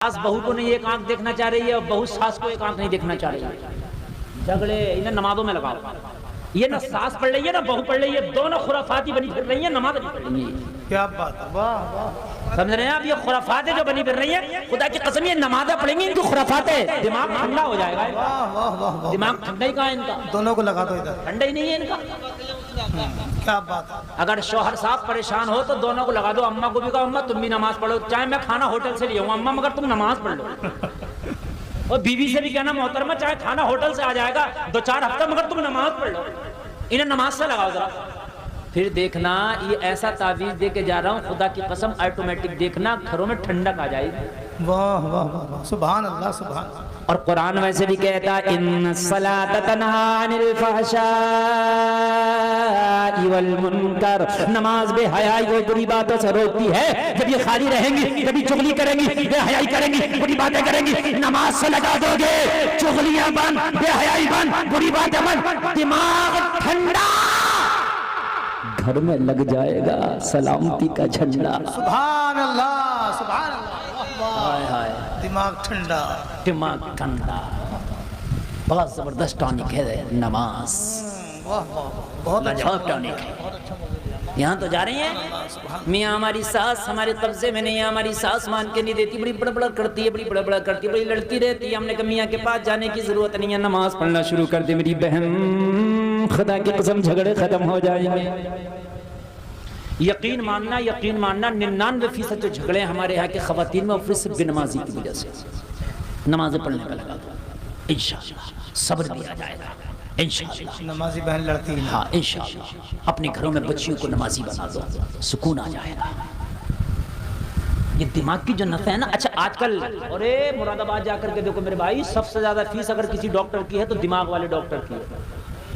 सास बहू को नहीं एक आंख देखना चाह रही है और बहू सास को एक आंख नहीं देखना चाह रही है। झगड़े इन्हें नमाजों में लगाओ। ये ना सास पढ़ रही है ना बहू पढ़ रही है, दोनों खुराफाती बनी फिर रही है, नमाज नहीं पढ़ रही है। क्या बात है, वाह वाह। समझ रहे हैं आप? ये खुराफाते जो बनी फिर रही है, खुदा की कसम ये नमाज़ें पढ़ेंगी इनकी खुराफाते, दिमाग ठंडा हो जाएगा। वाह वाह वाह वाह। दिमाग ठंडा ही कहाँ है इनका? दोनों को लगा दो इधर। ठंडा ही नहीं है इनका। क्या बात है। अगर शौहर साहब परेशान हो तो दोनों को लगा दो। अम्मा को भी कहो अम्मा तुम भी नमाज पढ़ो, चाहे मैं खाना होटल से ले आऊं अम्मा मगर तुम नमाज पढ़ लो। और बीवी से भी कहना मोहतरमा चाहे खाना होटल से आ जाएगा 2-4 हफ्ता मगर तुम नमाज पढ़ लो। इन्हें नमाज से लगाओ जरा, फिर देखना ये ऐसा तावीज दे के जा रहा हूँ, खुदा की कसम ऑटोमेटिक देखना घरों में ठंडक आ जाएगी। वाह वाह वाह वाह, सुभान अल्लाह सुभान। और कुरान वैसे भी कहता है इन्न सलात तन्हा अनिल फहशाई वल मुनकर, नमाज बेहयाई और बुरी बातों से रोकती है। जब ये खाली रहेंगी, जब ये चुगली करेंगी, बेहयाई करेंगी, बुरी बातें करेंगी, नमाज से लगा दोगे, चुगलियां बंद, बेहयाई बंद, बुरी बातें बंद, दिमाग ठंडा, घर में लग जाएगा सलामती का झंडा। सुभान अल्लाह सुभान अल्लाह। हाय हाय, दिमाग ठंडा, दिमाग ठंडा, बहुत जबरदस्त टॉनिक है नमाज। वाह वाह, बहुत अच्छा टॉनिक है। यहाँ तो जा रही हैं मियाँ हमारी सास हमारे कब्जे में नहीं है, हमारी सास मान के नहीं देती, बड़ी बड़बड़ा करती है, बड़ी बड़बड़ा करती है, बड़ी लड़ती रहती है। हमने कहा मियाँ के पास जाने की जरूरत नहीं है, नमाज पढ़ना शुरू कर दे मेरी बहन, खुदा की कसम झगड़े खत्म हो जाएंगे। यकीन मानना 99% जो झगड़े हमारे यहाँ के खवातीन में और सिर्फ बेनमाजी की वजह से। नमाजें पढ़ने का लगा दो, इंशाअल्लाह सब्र दिया जाएगा, इंशाअल्लाह। नमाजी बहन लड़ती है। हाँ इंशाअल्लाह, अपने घरों में बच्चियों को नमाजी बना दो, सुकून आ जाएगा। ये दिमाग की जो नफे है ना। अच्छा आजकल अरे मुरादाबाद जाकर के देखो मेरे भाई, सबसे ज्यादा फीस अगर किसी डॉक्टर की है तो दिमाग वाले डॉक्टर की है।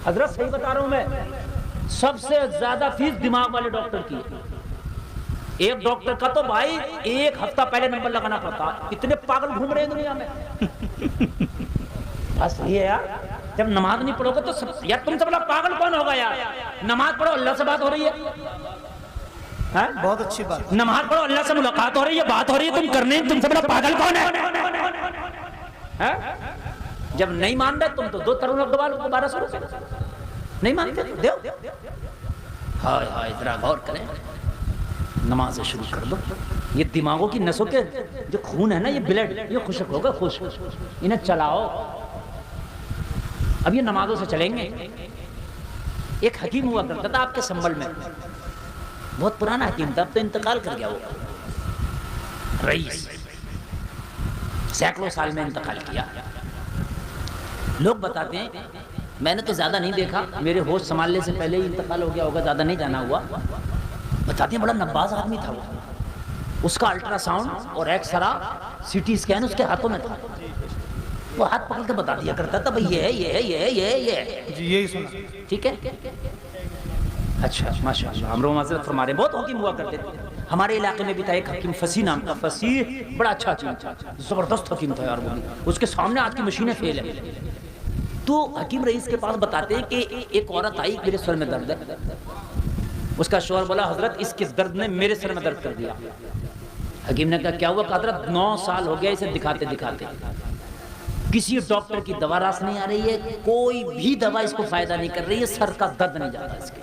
हजरत सही बता रहा हूं मैं, सबसे ज्यादा फीस दिमाग वाले डॉक्टर की है। एक डॉक्टर का तो भाई 1 हफ्ता पहले नंबर लगाना पड़ता। इतने पागल घूम रहे हैं दुनिया में। बस ये यार, जब नमाज नहीं पढ़ोगे तो सब यार तुम सब लोग पागल कौन होगा यार? नमाज पढ़ो, अल्लाह से बात हो रही है। हाँ? बहुत अच्छी बात। नमाज पढ़ो, अल्लाह से मुलाकात हो रही है, बात हो रही है, तुम करने तुम सब लोग पागल कौन है? जब नहीं मान रहे तुम तो 2 तरुण दोबारा शुरू करो। नहीं मानते दो। हाय हाय, जरा गौर करें, नमाज शुरू कर दो। ये दिमागों की नसों के जो खून है ना, ये ब्लड, ये खुशक होगा, खुश, इन्हें चलाओ। अब ये नमाजों से चलेंगे। एक हकीम हुआ करता था आपके संबल में, बहुत पुराना हकीम था, अब तो इंतकाल कर गया वो रईस, सैकड़ों साल में इंतकाल किया। लोग बताते हैं, मैंने तो ज्यादा नहीं देखा, मेरे होश संभालने से पहले ही इंतकाल हो गया होगा, ज्यादा नहीं जाना हुआ। बताते हैं बड़ा नब्बाज आदमी था वो, उसका अल्ट्रासाउंड और एक्सरा सीटी स्कैन उसके हाथों में था। वो हाथ पकड़ के बता दिया करता था भाई ये है ये है ये है ये है ये है। जी यही सुना। ठीक है, अच्छा माशाल्लाह, हम लोग माज़रत फरमा रहे, बहुत हकीम हुआ करते थे। हमारे इलाके में भी था एक हकीम, फसीह नाम का, फसीह बड़ा अच्छा हकीम था, जबरदस्त हकीम था यार वो। उसके सामने आज की मशीनें फेल है। तो हकीम रईस के पास बताते हैं कि एक औरत आई, मेरे सर में दर्द है। उसका शौहर बोला हजरत इसके दर्द ने मेरे सर में दर्द कर दिया। हकीम ने कहा क्या हुआ? कहा हजरत 9 साल हो गया इसे दिखाते दिखाते, किसी डॉक्टर की दवा रास नहीं आ रही है, कोई भी दवा इसको फायदा नहीं कर रही है, सर का दर्द नहीं जाता इसके।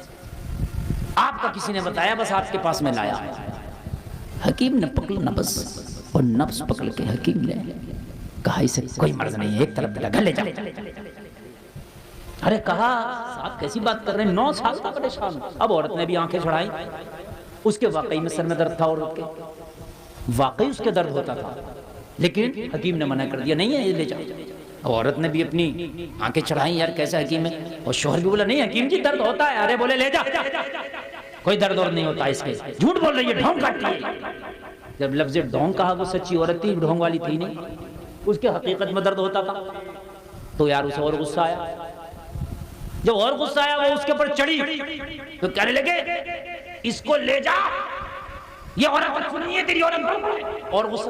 आपका किसी ने बताया, बस आपके पास में लाया। हकीम ने पकड़ा नब्ज, और नब्ज पकड़ के हकीम ने कहा इसे कोई मर्ज नहीं है, एक तरफ बेटा घर ले जा। अरे कहा साहब कैसी बात कर रहे हैं, 9 साल का परेशान। अब औरत ने भी आंखें चढ़ाई, उसके वाकई में सर में दर्द था, औरत के वाकई उसके दर्द होता था, लेकिन हकीम ने मना कर दिया, नहीं है ये ले जाओ। औरत ने भी अपनी आंखें चढ़ाई, यार कैसा हकीम है? और शौहर भी बोला नहीं हकीम जी दर्द होता है। अरे बोले ले जा, कोई दर्द और नहीं होता इसके, झूठ बोल रही है, ढोंग काटती है। जब लफ्ज़ ढोंग कहा, वो सच्ची औरत थी, ढोंग वाली थी नहीं, उसके हकीकत में दर्द होता था। तो यार उसे और गुस्सा आया। जब और गुस्सा आया, वो उसके ऊपर चढ़ी तो कहने लगे इसको ले जा, ये औरत सुनिए है तेरी औरत। और गुस्सा,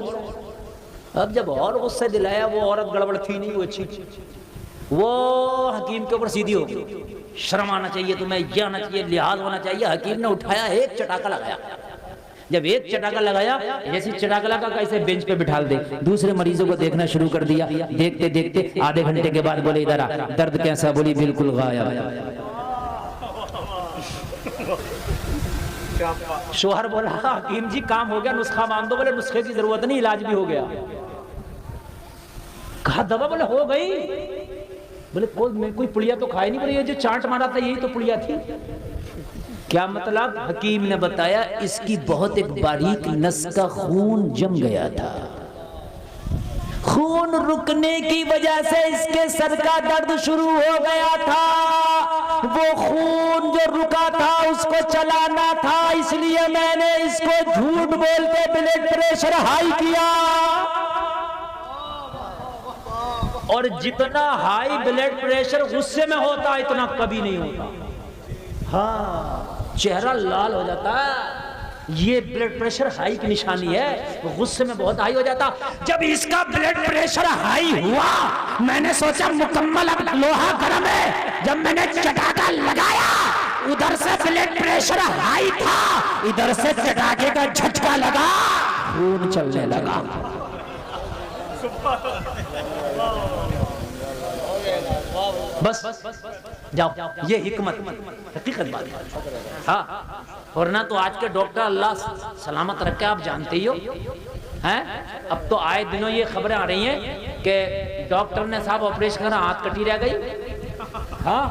अब जब और गुस्सा दिलाया, वो औरत गड़बड़ थी नहीं, वो अच्छी, वो हकीम के ऊपर सीधी हो गई। शर्म आना चाहिए तुम्हें, यह आना चाहिए, लिहाज होना चाहिए। हकीम ने उठाया, एक चटाका लगाया, जब एक चटाका लगाया, जैसे चटाका लगा कैसे बेंच पे बिठा दे, दूसरे मरीजों को देखना शुरू कर दिया। देखते देखते आधे घंटे के बाद बोले इधर आ, दर्द कैसा? बोली बिल्कुल गायब। शोहर बोला हकीम जी काम हो गया, नुस्खा मान दो। बोले नुस्खे की जरूरत नहीं, इलाज भी हो गया। कहा दवा? बोले हो गई। बोले कोई पुड़िया तो खाई नहीं। बोले ये जो चाट मारा था यही तो पुड़िया थी। क्या मतलब? हकीम ने बताया इसकी बहुत एक बारीक नस का खून जम गया था, खून रुकने की वजह से इसके सर का दर्द शुरू हो गया था। वो खून जो रुका था उसको चलाना था, इसलिए मैंने इसको झूठ बोल के ब्लड प्रेशर हाई किया। और जितना हाई ब्लड प्रेशर गुस्से में होता इतना कभी नहीं होता। हाँ, चेहरा लाल हो जाता, ये ब्लड प्रेशर हाई की निशानी है। गुस्से में बहुत हाई हो जाता। जब इसका ब्लड प्रेशर हाई हुआ, मैंने सोचा मुकम्मल अब लोहा गर्म है। जब मैंने चटाका लगाया, उधर से ब्लड प्रेशर हाई था, इधर से चटाके का झटका लगा, खून चलने लगा। बस जाओ, ये हिकमत हकीकत बात है। हाँ, और ना तो आज के डॉक्टर अल्लाह सलामत रखे, आप जानते ही हो हैं। अब तो आए दिनों ये खबरें आ रही हैं कि डॉक्टर ने साहब ऑपरेशन करा, हाथ कटी रह गई। हाँ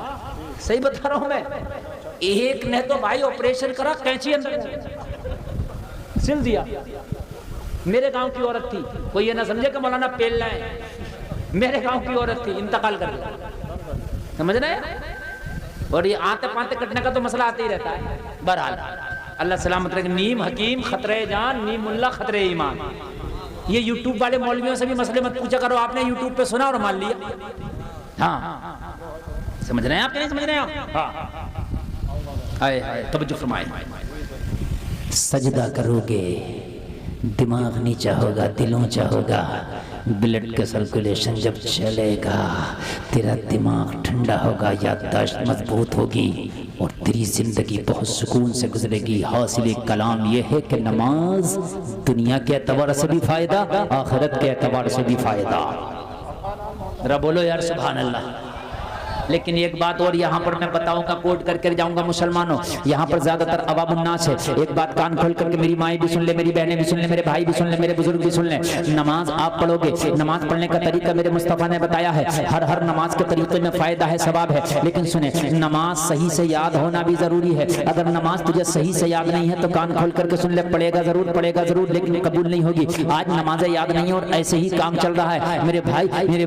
सही बता रहा हूं मैं। एक ने तो भाई ऑपरेशन करा, कैंची अंदर सिल दिया। मेरे गांव की औरत थी, कोई ये ना समझे कि मौलाना पेल लाए, मेरे गांव की औरत थी, इंतकाल कर गई। समझ रहे हैं? और ये आते पाते कटने का तो मसला आते ही रहता है। बहरहाल अल्लाह सलामत रखे। नीम हकीम खतरे जान, नीम मुल्ला खतरे ईमान। ये यूट्यूब वाले मौलवियों से भी मसले मत पूछा करो, आपने यूट्यूब पे सुना और मान लिया। हाँ समझ रहे हैं आप? नहीं समझ रहे हैं आप? हाँ आए हाय तवज्जो फरमाए। सजदा करोगे, दिमाग नीचा होगा, दिल ऊंचा होगा, ब्लड का सर्कुलेशन जब चलेगा, तेरा दिमाग ठंडा होगा, याददाश्त मजबूत होगी और तेरी जिंदगी बहुत सुकून से गुजरेगी। हासिल कलाम यह है कि नमाज दुनिया के एतबार से भी फायदा, आखिरत के एतबार से भी फायदा। जरा बोलो यार सुभान अल्लाह। लेकिन एक बात और यहाँ पर मैं बताऊंगा, कोट करके जाऊंगा मुसलमानों, यहाँ पर ज्यादातर अवामुन्नास है। एक बात कान खोल करके मेरी माएँ भी सुन ले, मेरी बहनें भी सुन ले, मेरे भाई भी सुन ले, मेरे बुजुर्ग भी सुन ले। नमाज आप पढ़ोगे, नमाज पढ़ने का तरीका मेरे मुस्तफ़ा ने बताया है। हर नमाज के तरीके में फायदा है, सवाब है। लेकिन सुने, नमाज सही से याद होना भी जरूरी है। अगर नमाज तुझे सही से याद नहीं है तो कान खोल करके सुन ले, पढ़ेगा जरूर लेकिन कबूल नहीं होगी। आज नमाजें याद नहीं और ऐसे ही काम चल रहा है। मेरे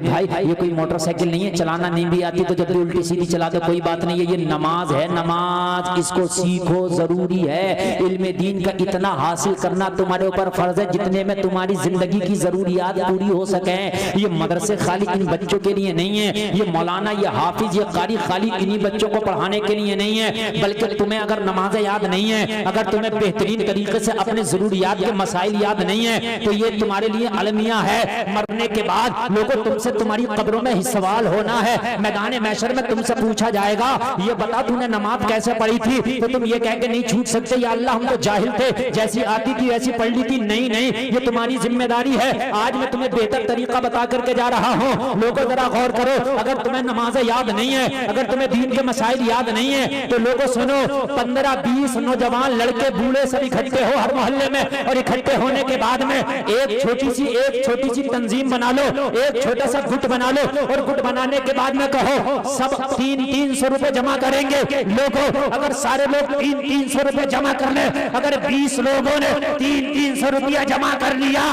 भाई ये कोई मोटरसाइकिल नहीं है, चलाना नहीं भी आती तो जब उल्टी सीधी चला दो कोई बात नहीं है। ये नमाज है, नमाज इसको सीखो, जरूरी है। इल्म दीन का इतना हासिल करना तुम्हारे ऊपर फर्ज है जितने में तुम्हारी जिंदगी की जरूरियात पूरी हो सके। ये मदरसे खाली इन बच्चों के लिए नहीं है, ये मौलाना, ये हाफिज, ये कारी खाली इन्हीं बच्चों को पढ़ाने के लिए नहीं है। बल्कि तुम्हें अगर नमाज याद नहीं है, अगर तुम्हें बेहतरीन तरीके से अपने जरूरियात के मसाइल याद नहीं है, तो ये तुम्हारे लिए अलमिया है। मरने के बाद लोगों तुमसे तुम्हारी कब्रों में सवाल होना है, मैदान महशर में तुमसे पूछा जाएगा, ये बता तूने नमाज कैसे पढ़ी थी? तो तुम ये कह के नहीं छूट सकते या अल्लाह हम तो जाहिल थे, जैसी आती थी वैसी पढ़ ली थी। नहीं, ये तुम्हारी जिम्मेदारी है। आज मैं तुम्हें बेहतर तरीका बता करके जा रहा हूँ। लोगों जरा गौर करो, अगर तुम्हें नमाज याद नहीं है, अगर तुम्हें दीन के मसाइल याद नहीं है, तो लोगों सुनो, 15-20 नौजवान लड़के बूढ़े सब इकट्ठे हो हर मोहल्ले में, और इकट्ठे होने के बाद में एक छोटी सी तंजीम बना लो, एक छोटा सा गुट बना लो, और गुट बनाने के बाद में कहो सब 300 रुपए जमा करेंगे। लोगों अगर सारे लोग 300 रुपए जमा कर ले, अगर 20 लोगों ने 300 रुपया जमा कर लिया,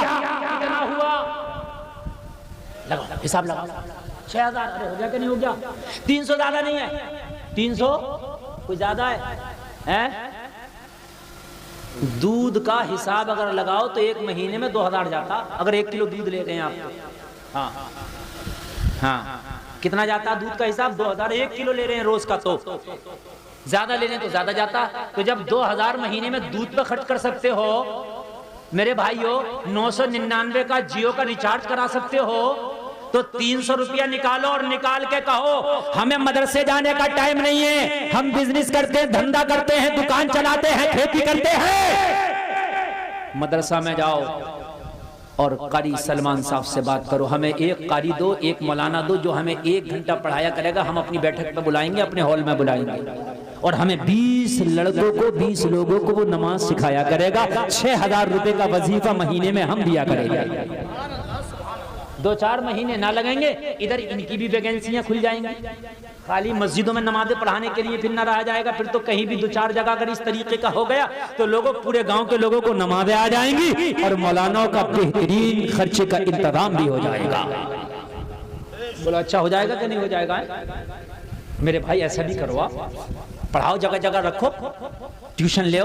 कितना हुआ? लगाओ हिसाब लगाओ। 6000 अरे हो गया कि नहीं हो गया? 300 ज्यादा नहीं है, 300 कुछ ज्यादा है? दूध का हिसाब अगर लगाओ तो एक महीने में 2000 जाता, अगर 1 किलो दूध ले रहे हैं आप। हाँ कितना जाता दूध का हिसाब? 2000। 1 किलो ले रहे हैं रोज का, तो ज्यादा ले रहे हैं तो ज्यादा जाता। तो जब 2000 महीने में दूध पे खर्च कर सकते हो मेरे भाइयों, 999 का जियो का रिचार्ज करा सकते हो, तो 300 रुपया निकालो और निकाल के कहो हमें मदरसे जाने का टाइम नहीं है, हम बिजनेस करते हैं, धंधा करते हैं, दुकान चलाते हैं, खेती करते हैं। मदरसा में जाओ और कारी सलमान साहब से बात करो, हमें एक कारी दो, एक मौलाना दो जो हमें 1 घंटा पढ़ाया करेगा, हम अपनी बैठक पे बुलाएंगे, अपने हॉल में बुलाएंगे और हमें 20 लड़कों को 20 लोगों को वो नमाज सिखाया करेगा। 6,000 रुपए का वजीफा महीने में हम दिया करेंगे। 2-4 महीने ना लगेंगे, इधर इनकी भी वैकेंसियां खुल जाएंगी। खाली मस्जिदों में नमाजें पढ़ाने के लिए फिर ना रहा जाएगा, फिर तो कहीं भी 2-4 जगह अगर इस तरीके का हो गया तो लोगों, पूरे गांव के लोगों को नमाजें आ जाएंगी और मौलानाओं का बेहतरीन खर्चे का इंतजाम भी हो जाएगा। बोलो अच्छा हो जाएगा कि नहीं हो जाएगा? मेरे भाई ऐसा भी करो, आप पढ़ाओ, जगह जगह रखो, ट्यूशन ले।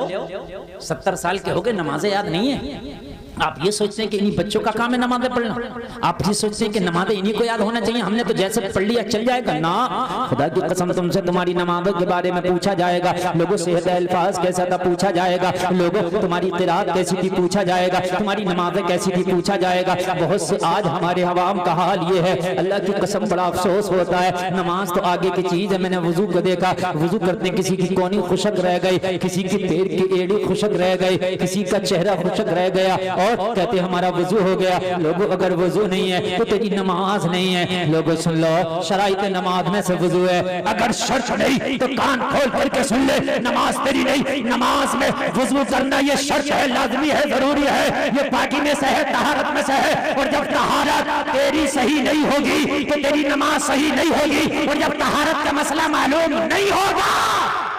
70 साल के हो गए, नमाजें याद नहीं है। आप ये सोचते हैं कि इन्हीं बच्चों का काम है नमाजें पढ़ना, आप ये सोचते हैं कि नमाजें इन्हीं को याद होना चाहिए, हमने तो जैसे पढ़ लिया चल जाएगा ना। खुदा की कसम, तुमसे तुम्हारी नमाजों के बारे में पूछा जाएगा, लोगों सेहत अल्फाज कैसा था पूछा जाएगा, लोगों तुम्हारी क़िराअत कैसी थी पूछा जाएगा, तुम्हारी नमाजें कैसी थी पूछा जाएगा। बहुत से आज हमारे हवाम का हाल ये है, अल्लाह की कसम बड़ा अफसोस होता है। नमाज तो आगे की चीज है। मैंने वजू को देखा, वजू करते किसी की कोनी खुशक रह गई, किसी की पैर की एड़ी खुशक रह गई, किसी का चेहरा खुशक रह गया और कहते हमारा वजू हो गया। लोगों अगर वजू नहीं है तो तेरी नमाज नहीं है। लोगों सुन लो, शराइत नमाज में से वजू है, अगर शर्त नहीं तो कान खोल करके सुन ले, नमाज तेरी नहीं। नमाज में वजू करना ये शर्त है, लाजमी है, जरूरी है, ये पाकी में से है, तहारत में से है। और जब तहारत तेरी सही नहीं होगी तो तेरी नमाज सही नहीं होगी, और जब तहारत का मसला मालूम नहीं होगा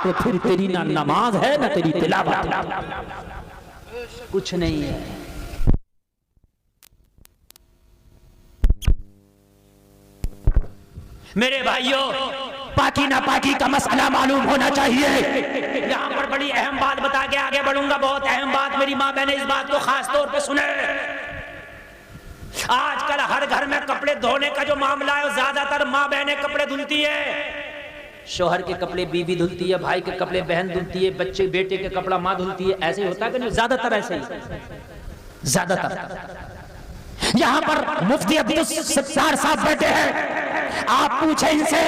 तो फिर तेरी ना नमाज है ना तेरी तिलावत, कुछ नहीं है। मेरे भाइयों, पाकी ना पाकी का मसला मालूम होना चाहिए। यहाँ पर बड़ी अहम बात बता के आगे बढ़ूंगा, बहुत अहम बात। मेरी माँ बहने इस बात को खास तौर पे सुने। आजकल हर घर में कपड़े धोने का जो मामला है, ज्यादातर माँ बहनें कपड़े धुलती है। शोहर के कपड़े बीवी धुलती है, भाई के कपड़े बहन धुलती है, बच्चे बेटे के कपड़ा माँ धुलती है। ऐसे ही होता है कि नहीं? ज्यादातर ऐसे ही, ज्यादातर। यहाँ पर मुफ्ती अब्दुल सत्तार साहब बैठे हैं, आप पूछे इनसे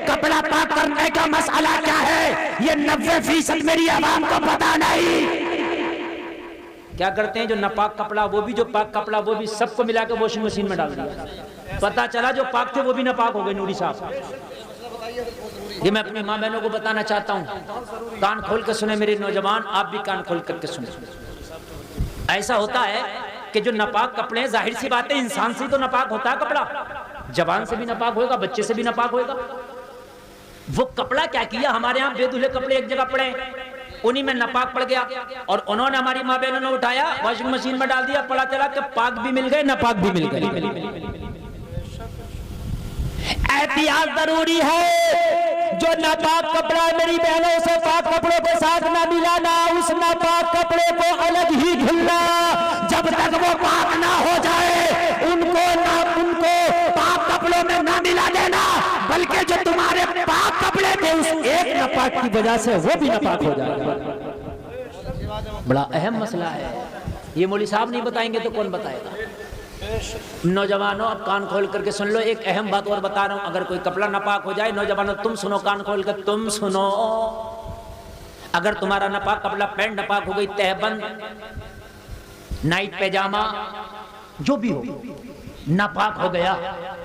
कपड़ा पाक करने का मसला क्या है? ये 90% मेरी आवाम को पता नहीं। क्या करते हैं? जो नापाक कपड़ा वो भी, जो पाक कपड़ा वो भी, सबको मिला के वॉशिंग मशीन में डाल दिया। पता चला जो पाक थे वो भी नापाक हो गए। नूरी साहब, ये मैं अपनी माँ बहनों को बताना चाहता हूँ, कान खोल के सुने मेरे नौजवान, आप भी कान खोल करके सुने। ऐसा होता है कि जो नापाक कपड़े, जाहिर सी बात है इंसान से ही तो नापाक होता है कपड़ा, जवान से भी नापाक होएगा, बच्चे से भी नापाक होएगा। वो कपड़ा क्या किया, हमारे यहाँ बेधुले कपड़े एक जगह पड़े, उन्हीं में नापाक पड़ गया और उन्होंने, हमारी माँ बहनों ने उठाया, वॉशिंग मशीन में डाल दिया। पता चला कि पाक भी मिल गए, नापाक भी मिल गए। एहतियात जरूरी है। जो नापाक कपड़ा मेरी बहनों से पाक कपड़ों के साथ ना मिलाना, उस नापाक कपड़े को अलग ही धुलना। जब तक वो पाक ना हो जाए उनको पाक कपड़ों में ना मिला देना, बल्कि जो तुम्हारे पाक कपड़े थे उस एक नापाक की वजह से वो भी नापाक हो जाएगा। बड़ा अहम मसला है, ये मौलवी साहब नहीं बताएंगे तो कौन बताएगा? नौजवानों, अब कान खोल करके सुन लो, एक अहम बात और बता रहा हूं। अगर कोई कपड़ा नापाक हो जाए, नौजवानों तुम सुनो, कान खोल कर तुम सुनो। अगर तुम्हारा नापाक कपड़ा, पैंट नापाक हो गई, तहबंद, नाइट पैजामा, जो भी हो नापाक हो गया,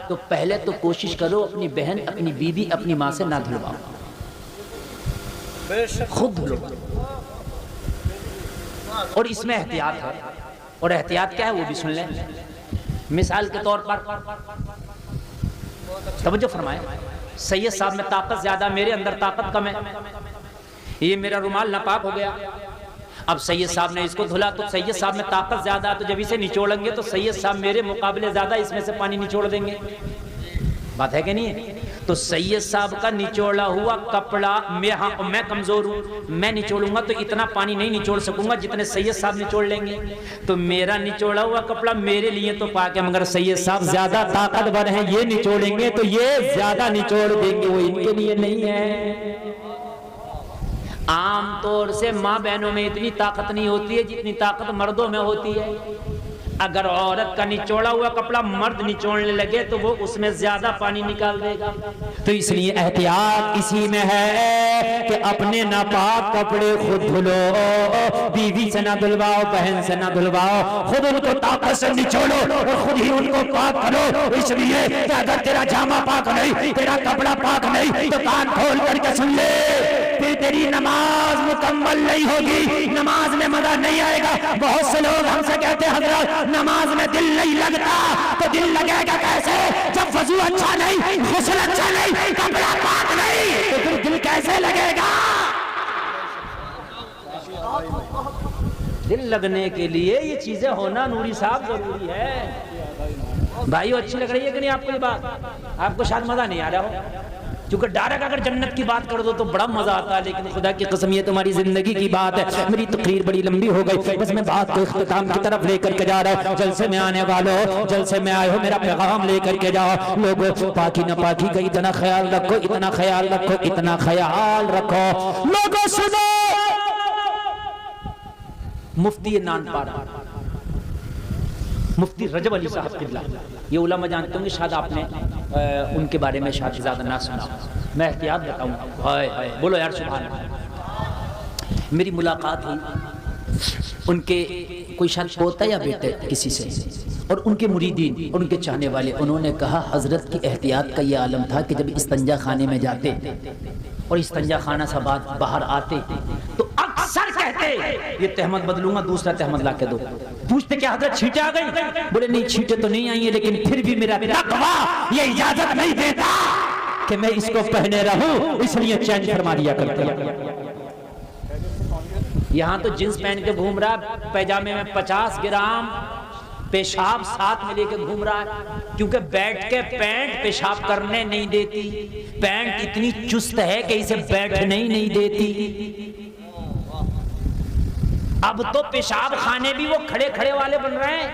तो पहले तो कोशिश करो अपनी बहन, अपनी बीवी, अपनी माँ से ना धुलवाओ, खुद धुलो। और इसमें एहतियात है, और एहतियात क्या है वो भी सुन लें। मिसाल के तौर पर तवज्जो फरमाएं, सैयद साहब में ताकत ज्यादा, मेरे अंदर ताकत कम है। ये मेरा रुमाल नापाक हो गया, अब सैयद साहब ने इसको धुला, तो सैयद साहब में ताकत ज्यादा है, तो जब इसे निचोड़ेंगे तो सैयद साहब मेरे मुकाबले ज्यादा इसमें से पानी निचोड़ देंगे। बात है कि नहीं है? तो सैयद साहब का निचोड़ा हुआ कपड़ा, मैं कमजोर हूं, मैं निचोड़ूंगा तो इतना पानी नहीं निचोड़ सकूंगा जितने सैयद साहब निचोड़ लेंगे। तो मेरा निचोड़ा हुआ कपड़ा मेरे लिए तो पाक है, मगर सैयद साहब ज्यादा ताकतवर हैं, ये निचोड़ेंगे तो ये ज्यादा निचोड़ देंगे, वो इनके लिए नहीं है। आम तौर से माँ बहनों में इतनी ताकत नहीं होती है जितनी ताकत मर्दों में होती है। अगर औरत का निचोड़ा हुआ कपड़ा मर्द निचोड़ने लगे तो वो उसमें ज्यादा पानी निकाल देगा। तो इसलिए एहतियात इसी में है कि अपने नापाक कपड़े खुद धुलो, बीवी से ना धुलवाओ, बहन से ना धुलवाओ, खुद उनको ताकत से निचोड़ो और खुद ही उनको पाक करो। इसलिए कि अगर तेरा जामा पाक नहीं, तेरा कपड़ा पाक नहीं, तो कान खोल करके सुन ले, फिर तेरी नमाज मुकम्मल नहीं होगी, नमाज में मजा नहीं आएगा। बहुत से लोग हमसे कहते हैं हजरत नमाज में दिल नहीं लगता, तो दिल लगेगा कैसे जब वजू अच्छा नहीं, गुस्ल अच्छा नहीं, कपड़ा पाक नहीं, तो फिर दिल कैसे लगेगा? दिल लगने के लिए ये चीजें होना नूरी साहब जरूरी है। भाइयों अच्छी लग रही है कि नहीं आपको ये बात? आपको शायद मजा नहीं आ रहा हो, क्योंकि डायरेक्ट अगर जन्नत की बात कर दो तो बड़ा मजा आता है, लेकिन खुदा की कसम ये तुम्हारी जिंदगी की बात है। मेरी तकरीर बड़ी लंबी हो गई, बस मैं बात को इख्तिताम की तरफ लेकर के जा रहा हूं। जलसे में आने वालों, जलसे में आए हो, मेरा पैगाम लेकर के जाओ। लोगों पाकी न पाकी का इतना ख्याल रखो, इतना ख्याल रखो, इतना ख्याल रखो। लोगों सुनो, मुफ्ती नानपाड़ा, मुफ्ती रजब अली साहब किबला, ये उलमा जानते होंगे, शायद आपने उनके बारे में शायद ज़्यादा ना सुना। मैं एहतियात बताऊंगा। हाय हाय बोलो यार सुभान अल्लाह। मेरी मुलाकात हुई उनके कोई शायद पोता या बेटे किसी से, और उनके मुरीदीन और उनके चाहने वाले, उन्होंने कहा हजरत की एहतियात का ये आलम था कि जब इस्तंजा खाने में जाते और इस्तंजा खाना से बाद बाहर आते तो अक्सर कहते ये तहमत बदलूंगा, दूसरा तहमत ला के दो। पूछते क्या हजरत छींटे आ गई? बोले नहीं छींटे तो नहीं आई है, लेकिन फिर भी मेरा तकवा ये इजाजत नहीं देता कि मैं इसको पहने रहूं, इसलिए चेंज फरमा दिया करते। यहाँ तो जींस पहन के घूम रहा, पैजामे में 50 ग्राम पेशाब साथ में लेके घूम रहा है, क्योंकि बैठ के पैंट पेशाब करने नहीं देती। पैंट इतनी चुस्त है कि इसे बैठने ही नहीं देती। अब तो पेशाब खाने भी वो खड़े खड़े वाले बन रहे हैं।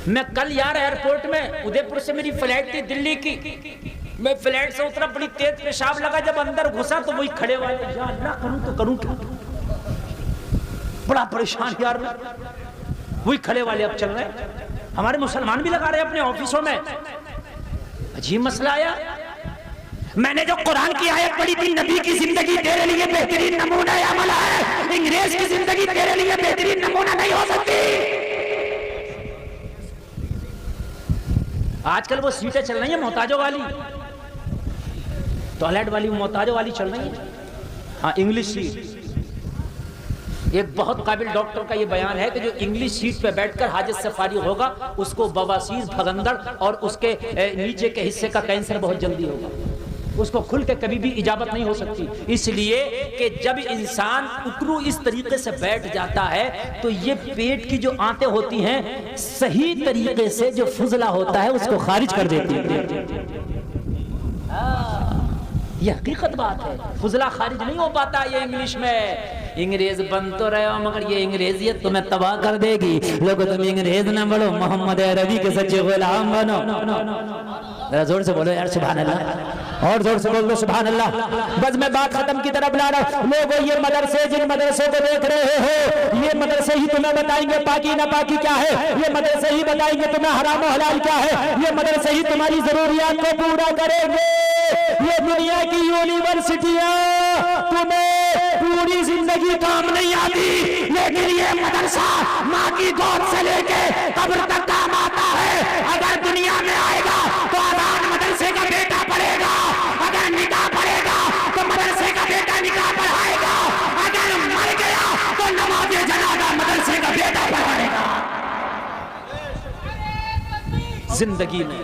मैं कल यार एयरपोर्ट में, उदयपुर से मेरी फ्लाइट थी दिल्ली की, मैं फ्लाइट से उतरा, बड़ी तेज पेशाब लगा, जब अंदर घुसा तो वही खड़े वाले, या अल्लाह करूं तो करूं क्या? बड़ा परेशान यार, वही खड़े वाले अब चल रहे हैं। हमारे मुसलमान भी लगा रहे हैं अपने ऑफिसों में। अजीब मसला आया। मैंने जो कुरान की आयत पढ़ी थी, नबी की जिंदगी तेरे लिए बेहतरीन नमूना अमल है, अंग्रेज की जिंदगी तेरे लिए बेहतरीन नमूना नहीं हो सकती। आजकल वो सीटें चल रही है मोहताजों वाली, टॉयलेट वाली मोहताजों वाली चल रही है। हाँ, इंग्लिश सीट। एक बहुत काबिल डॉक्टर का ये बयान है कि जो इंग्लिश सीट पे बैठकर हाजत से फारिग होगा उसको बवासीर, भगंदड़ और उसके नीचे के हिस्से का कैंसर बहुत जल्दी होगा, उसको खुल के कभी भी इजाबत नहीं हो सकती। इसलिए कि जब इंसान उकरू इस तरीके से बैठ जाता है तो ये पेट की जो आंतें होती हैं सही तरीके से जो फुजला होता है उसको खारिज कर देती है। ये हकीकत बात है, फुजला खारिज नहीं हो पाता। ये इंग्लिश में अंग्रेज बन तो रहे हो, मगर ये अंग्रेजियत तुम्हें तबाह कर देगी। लोगों तुम अंग्रेज ना बनो, मोहम्मद अरबी के सच्चे गुलाम बनो। जरा जोर से बोलो यार सुभान अल्लाह, और जोर से बोल दो सुभान अल्लाह। बस मैं बात खत्म की तरफ ला रहा हूँ। लोगों ये मदरसे, जिन मदरसों को देख रहे हो, ये मदरसे ही तुम्हें बताएंगे पाकी ना पाकी क्या है, ये मदरसे ही बताएंगे तुम्हें हराम और हलाल क्या है, ये मदरसे ही तुम्हारी जरूरियात को पूरा करेंगे। ये दुनिया की यूनिवर्सिटियां तुम्हें पूरी जिंदगी काम नहीं आती, लेकिन ये मदरसा माँ की गोद से लेके कब्र तक काम आता है। अगर दुनिया में आएगा तो आजाद मदरसे का बेटा पढ़ेगा, अगर निकाह पढ़ेगा तो मदरसे का बेटा निकाह पढ़ाएगा, अगर मर गया तो नमाज जनाजा मदरसे का बेटा पढ़ाएगा। जिंदगी में